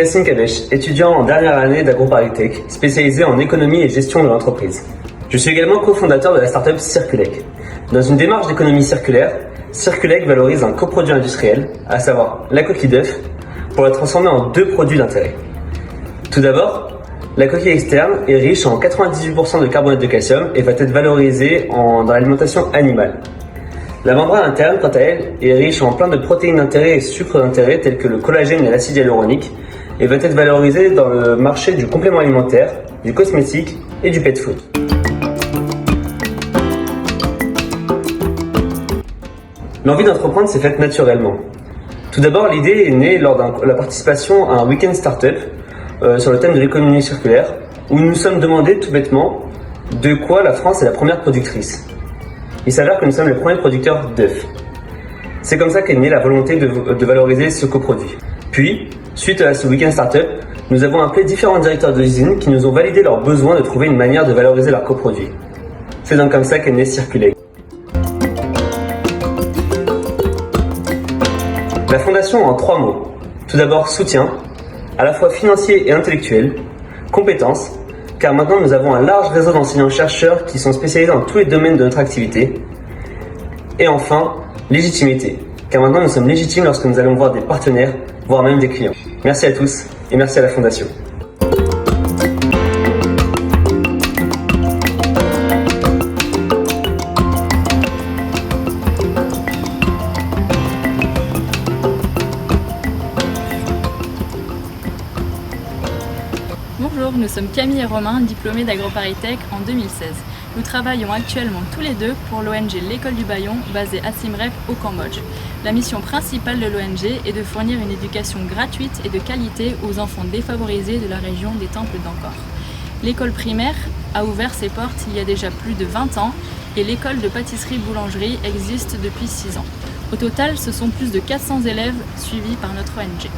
Yacine Kabesh, étudiant en dernière année d'AgroParisTech, spécialisé en économie et gestion de l'entreprise. Je suis également cofondateur de la startup Circulec. Dans une démarche d'économie circulaire, Circulec valorise un coproduit industriel, à savoir la coquille d'œuf, pour la transformer en 2 produits d'intérêt. Tout d'abord, la coquille externe est riche en 98% de carbonate de calcium et va être valorisée dans l'alimentation animale. La membrane interne, quant à elle, est riche en plein de protéines d'intérêt et sucres d'intérêt tels que le collagène et l'acide hyaluronique et va être valorisée dans le marché du complément alimentaire, du cosmétique et du pet food. L'envie d'entreprendre s'est faite naturellement. Tout d'abord, l'idée est née lors de la participation à un week-end startup sur le thème de l'économie circulaire, où nous nous sommes demandé tout bêtement de quoi la France est la première productrice. Il s'avère que nous sommes les premiers producteurs d'œufs. C'est comme ça qu'est née la volonté de valoriser ce coproduit. Puis, suite à ce week-end startup, nous avons appelé différents directeurs d'usine qui nous ont validé leur besoin de trouver une manière de valoriser leurs coproduits. C'est donc comme ça qu'est née Circulec. La fondation en 3 mots. Tout d'abord, soutien, à la fois financier et intellectuel, compétences, car maintenant nous avons un large réseau d'enseignants-chercheurs qui sont spécialisés dans tous les domaines de notre activité. Et enfin, légitimité, car maintenant nous sommes légitimes lorsque nous allons voir des partenaires, voire même des clients. Merci à tous et merci à la Fondation. Bonjour, nous sommes Camille et Romain, diplômés d'AgroParisTech en 2016. Nous travaillons actuellement tous les deux pour l'ONG L'École du Bayon, basée à Siem Reap au Cambodge. La mission principale de l'ONG est de fournir une éducation gratuite et de qualité aux enfants défavorisés de la région des Temples d'Angkor. L'école primaire a ouvert ses portes il y a déjà plus de 20 ans et l'école de pâtisserie-boulangerie existe depuis 6 ans. Au total, ce sont plus de 400 élèves suivis par notre ONG.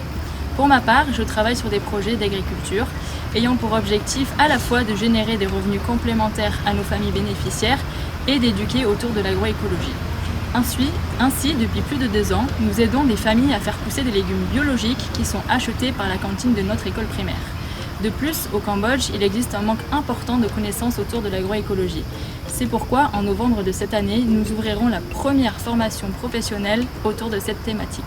Pour ma part, je travaille sur des projets d'agriculture ayant pour objectif à la fois de générer des revenus complémentaires à nos familles bénéficiaires et d'éduquer autour de l'agroécologie. Ainsi, depuis plus de 2 ans, nous aidons des familles à faire pousser des légumes biologiques qui sont achetés par la cantine de notre école primaire. De plus, au Cambodge, il existe un manque important de connaissances autour de l'agroécologie. C'est pourquoi, en novembre de cette année, nous ouvrirons la première formation professionnelle autour de cette thématique.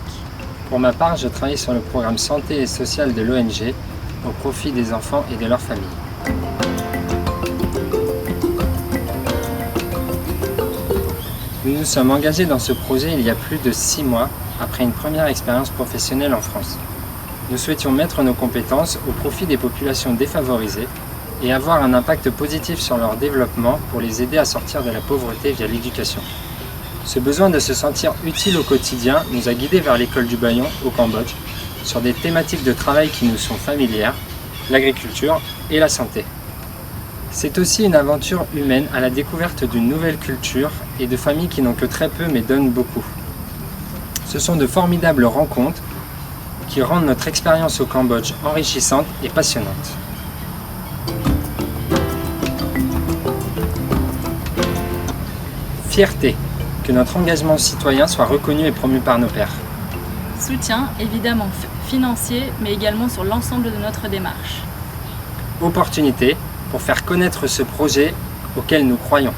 Pour ma part, je travaille sur le programme santé et social de l'ONG au profit des enfants et de leurs familles. Nous nous sommes engagés dans ce projet il y a plus de 6 mois, après une première expérience professionnelle en France. Nous souhaitions mettre nos compétences au profit des populations défavorisées et avoir un impact positif sur leur développement pour les aider à sortir de la pauvreté via l'éducation. Ce besoin de se sentir utile au quotidien nous a guidés vers l'école du Bayon au Cambodge sur des thématiques de travail qui nous sont familières, l'agriculture et la santé. C'est aussi une aventure humaine à la découverte d'une nouvelle culture et de familles qui n'ont que très peu mais donnent beaucoup. Ce sont de formidables rencontres qui rendent notre expérience au Cambodge enrichissante et passionnante. Fierté, que notre engagement citoyen soit reconnu et promu par nos pairs. Soutien, évidemment financier, mais également sur l'ensemble de notre démarche. Opportunité pour faire connaître ce projet auquel nous croyons.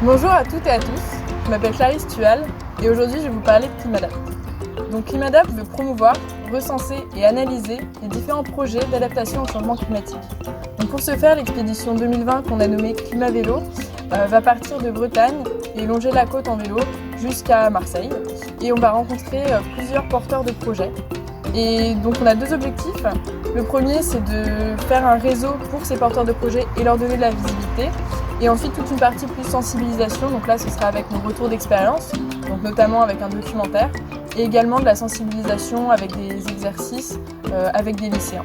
Bonjour à toutes et à tous, je m'appelle Clarisse Tual et aujourd'hui je vais vous parler de Climadapt. Donc Climadapt veut promouvoir, recenser et analyser les différents projets d'adaptation au changement climatique. Donc pour ce faire, l'expédition 2020 qu'on a nommée Climavélo va partir de Bretagne et longer la côte en vélo jusqu'à Marseille. Et on va rencontrer plusieurs porteurs de projets. Et donc on a 2 objectifs. Le premier, c'est de faire un réseau pour ces porteurs de projets et leur donner de la visibilité. Et ensuite toute une partie plus sensibilisation, donc là ce sera avec nos retours d'expérience, donc notamment avec un documentaire, et également de la sensibilisation avec des exercices avec des lycéens.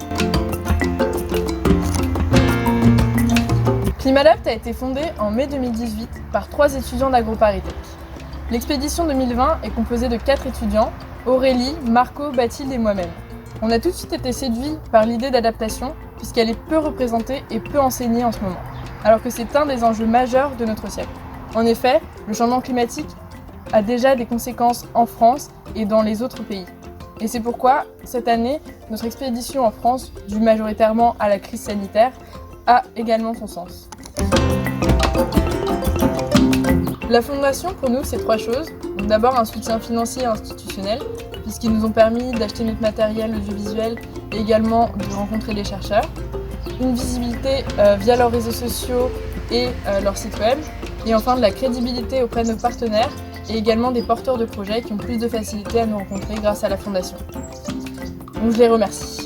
Climadapt a été fondé en mai 2018 par 3 étudiants d'AgroParisTech. L'expédition 2020 est composée de 4 étudiants, Aurélie, Marco, Bathilde et moi-même. On a tout de suite été séduits par l'idée d'adaptation puisqu'elle est peu représentée et peu enseignée en ce moment, alors que c'est un des enjeux majeurs de notre siècle. En effet, le changement climatique a déjà des conséquences en France et dans les autres pays. Et c'est pourquoi, cette année, notre expédition en France, due majoritairement à la crise sanitaire, a également son sens. La Fondation, pour nous, c'est 3 choses. Donc d'abord, un soutien financier et institutionnel, puisqu'ils nous ont permis d'acheter notre matériel audiovisuel et également de rencontrer des chercheurs. Une visibilité via leurs réseaux sociaux et leur site web. Et enfin, de la crédibilité auprès de nos partenaires et également des porteurs de projets qui ont plus de facilité à nous rencontrer grâce à la Fondation. Donc je les remercie.